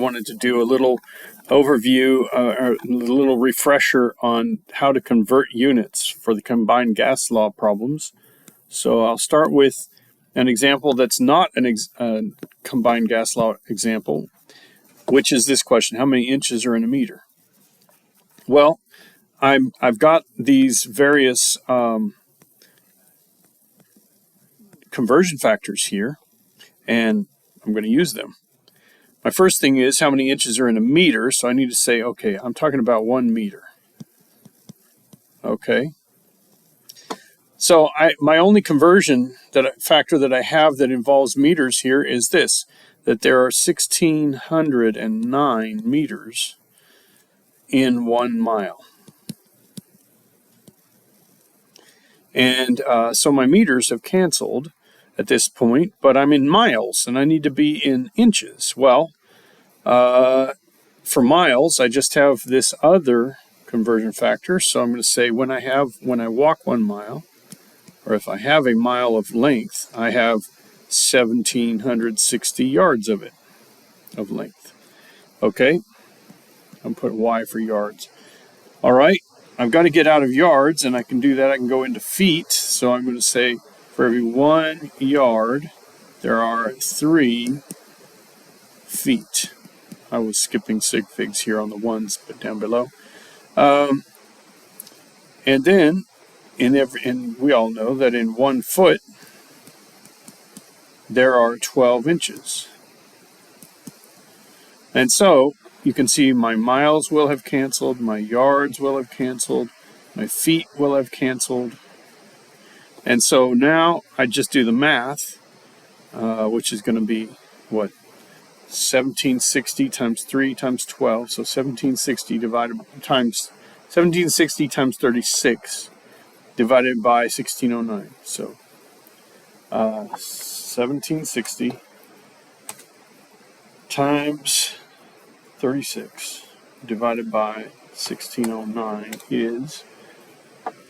Wanted to do a little overview, or a little refresher on how to convert units for the combined gas law problems. So I'll start with an example that's not a combined gas law example, which is this question: how many inches are in a meter? Well, I've got these various conversion factors here, and I'm going to use them. My first thing is how many inches are in a meter, so I need to say, okay, I'm talking about 1 meter. Okay. So my only conversion factor that I have that involves meters here is this, that there are 1,609 meters in 1 mile. And so my meters have canceled at this point, but I'm in miles, and I need to be in inches. Well, for miles, I just have this other conversion factor. So I'm going to say when I walk 1 mile, or if I have a mile of length, I have 1,760 yards of length. Okay, I'm putting Y for yards. All right, I've got to get out of yards, and I can do that. I can go into feet. So I'm going to say for every 1 yard, there are 3 feet. I was skipping sig figs here on the ones, but down below. And then, and we all know that in 1 foot, there are 12 inches. And so, you can see my miles will have canceled, my yards will have canceled, my feet will have canceled. And so now I just do the math, which is going to be, what? 1760 times 3 times 12, so 1760 times 36 divided by 1609. So 1760 times 36 divided by 1609 is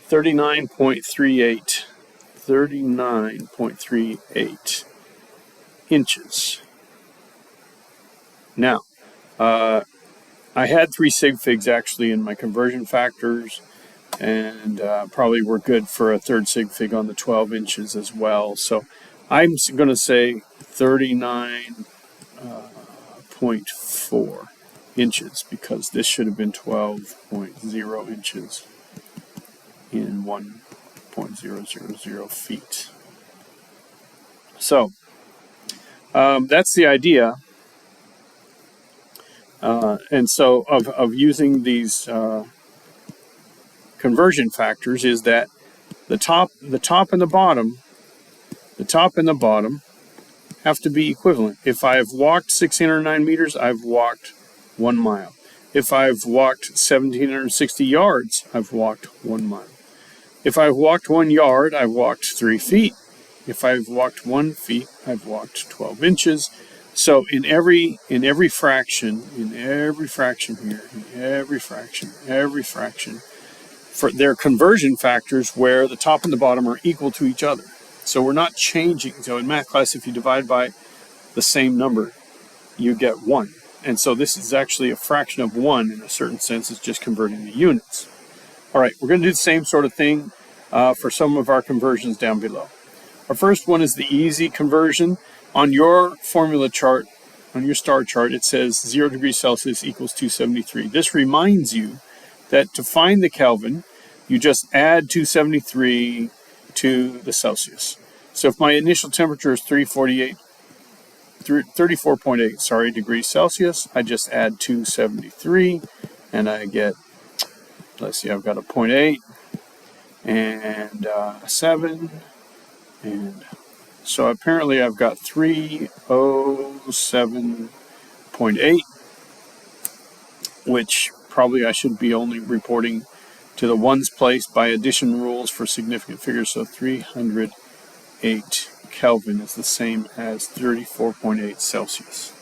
39.38 inches. Now, I had 3 sig figs actually in my conversion factors, and probably were good for a third sig fig on the 12 inches as well. So I'm going to say 39.4 inches, because this should have been 12.0 inches in 1.000 feet. So that's the idea. And so of using these conversion factors is that the top and the bottom have to be equivalent. If I've walked 1,609 meters, I've walked 1 mile. If I've walked 1,760 yards, I've walked 1 mile. If I've walked 1 yard, I've walked 3 feet. If I've walked 1 feet, I've walked 12 inches. So in every fraction for their conversion factors where the top and the bottom are equal to each other. So we're not changing. So in math class, if you divide by the same number, you get 1. And so this is actually a fraction of 1 in a certain sense. It's just converting the units. All right, we're going to do the same sort of thing for some of our conversions down below. Our first one is the easy conversion. On your formula chart, on your star chart, it says 0 degrees Celsius equals 273. This reminds you that to find the Kelvin, you just add 273 to the Celsius. So if my initial temperature is 34.8 degrees Celsius, I just add 273, and I get, let's see, I've got a 0.8 and 7, and so apparently I've got 307.8, which probably I should be only reporting to the ones place by addition rules for significant figures. So 308 Kelvin is the same as 34.8 Celsius.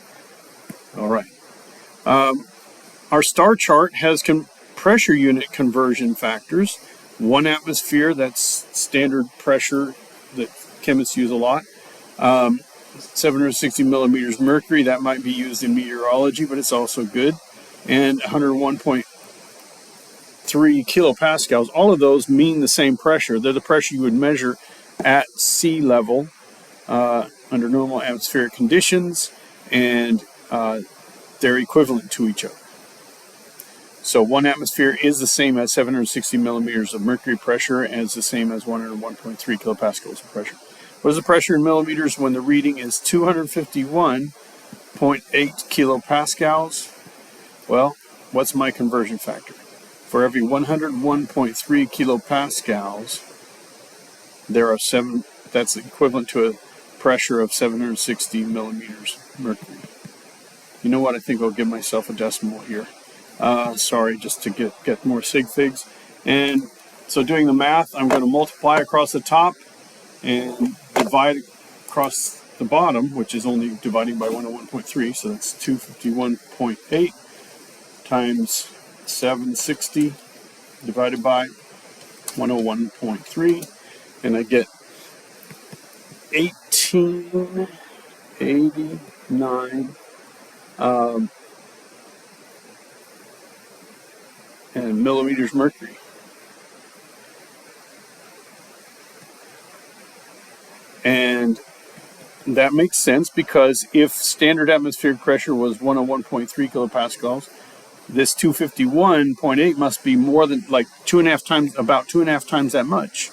All right. Our star chart has pressure unit conversion factors. 1 atmosphere, that's standard pressure that chemists use a lot. 760 millimeters mercury, that might be used in meteorology, but it's also good. And 101.3 kilopascals, all of those mean the same pressure. They're the pressure you would measure at sea level under normal atmospheric conditions, and they're equivalent to each other. So 1 atmosphere is the same as 760 millimeters of mercury pressure, and is the same as 101.3 kilopascals of pressure. What is the pressure in millimeters when the reading is 251.8 kilopascals? Well, what's my conversion factor? For every 101.3 kilopascals, there are 7, that's equivalent to a pressure of 760 millimeters mercury. You know what? I think I'll give myself a decimal here. Sorry, just to get more sig figs. And so doing the math, I'm going to multiply across the top and divide across the bottom, which is only dividing by 101.3, so that's 251.8 times 760 divided by 101.3, and I get 1889 and millimeters mercury. And that makes sense, because if standard atmospheric pressure was 101.3 kilopascals, this 251.8 must be more than, like, about 2.5 times that much.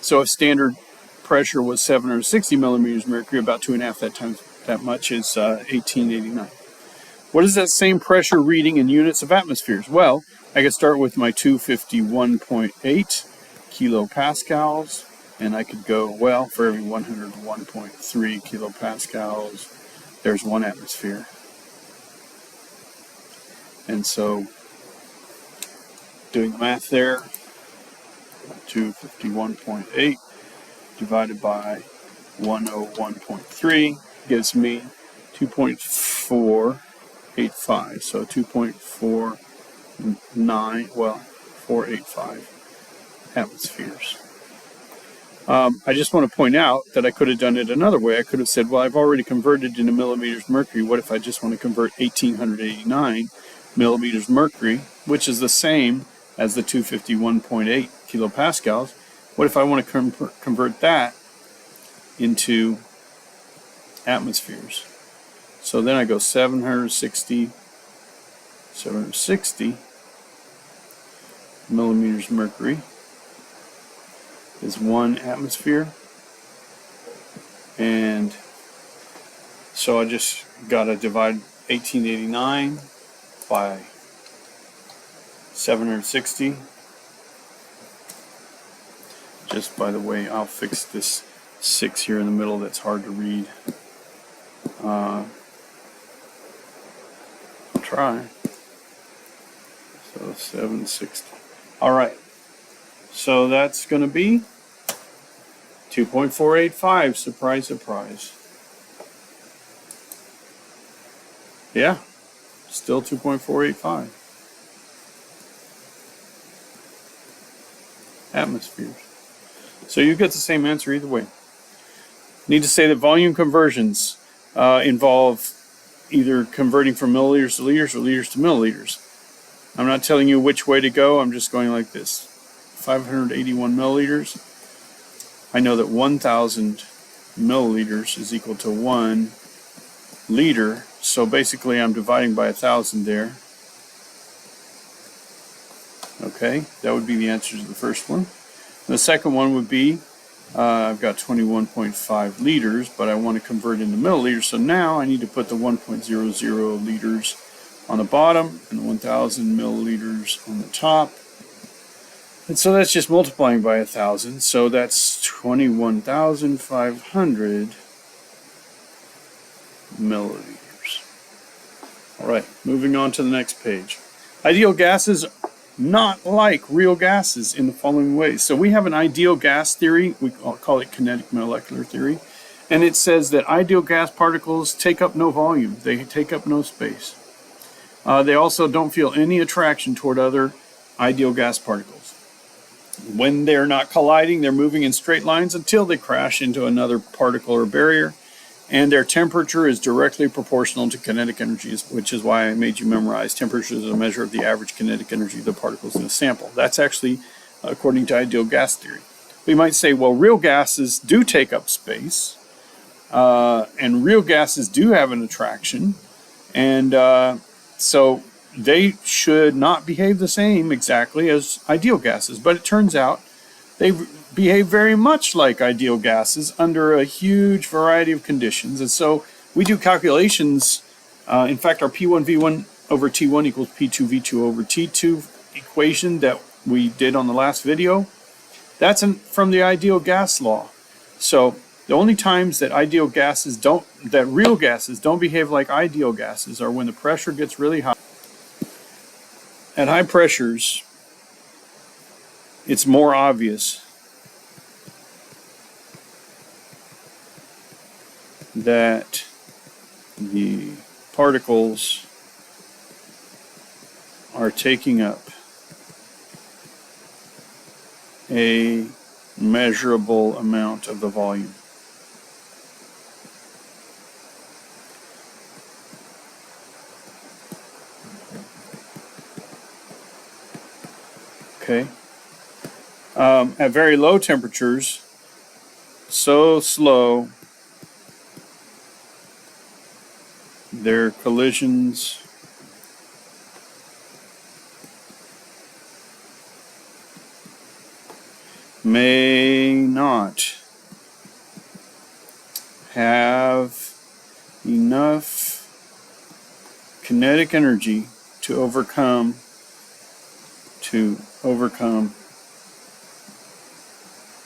So if standard pressure was 760 millimeters mercury, about 2.5 times that much is 1889. What is that same pressure reading in units of atmospheres? Well, I could start with my 251.8 kilopascals, and I could go, well, for every 101.3 kilopascals, there's 1 atmosphere. And so, doing the math there, 251.8 divided by 101.3 gives me 2.485. So 485 atmospheres. I just want to point out that I could have done it another way. I could have said, well, I've already converted into millimeters mercury. What if I just want to convert 1889 millimeters mercury, which is the same as the 251.8 kilopascals? What if I want to convert that into atmospheres? So then I go 760 millimeters mercury is 1 atmosphere, and so I just got to divide 1889 by 760. Just by the way, I'll fix this 6 here in the middle that's hard to read. I'll try. So 760. All right. So that's going to be 2.485. Surprise, surprise. Yeah, still 2.485 atmospheres. So you get the same answer either way. Need to say that volume conversions involve either converting from milliliters to liters or liters to milliliters. I'm not telling you which way to go. I'm just going like this. 581 milliliters. I know that 1,000 milliliters is equal to 1 liter. So basically I'm dividing by 1,000 there. Okay, that would be the answer to the first one. The second one would be, I've got 21.5 liters, but I want to convert into milliliters. So now I need to put the 1.00 liters on the bottom and the 1,000 milliliters on the top. And so that's just multiplying by 1,000. So that's 21,500 milliliters. All right, moving on to the next page. Ideal gases not like real gases in the following ways. So we have an ideal gas theory. We call it kinetic molecular theory. And it says that ideal gas particles take up no volume. They take up no space. They also don't feel any attraction toward other ideal gas particles. When they're not colliding, they're moving in straight lines until they crash into another particle or barrier. and their temperature is directly proportional to kinetic energy, which is why I made you memorize temperature is a measure of the average kinetic energy of the particles in a sample. That's actually according to ideal gas theory. We might say, well, real gases do take up space, and real gases do have an attraction, and so they should not behave the same exactly as ideal gases. But it turns out they behave very much like ideal gases under a huge variety of conditions. And so we do calculations. In fact, our P1V1 over T1 equals P2V2 over T2 equation that we did on the last video, that's from the ideal gas law. So the only times that real gases don't behave like ideal gases are when the pressure gets really high. At high pressures, it's more obvious that the particles are taking up a measurable amount of the volume. Okay. At very low temperatures, so slow, their collisions may not have enough kinetic energy to overcome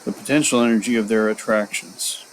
the potential energy of their attractions.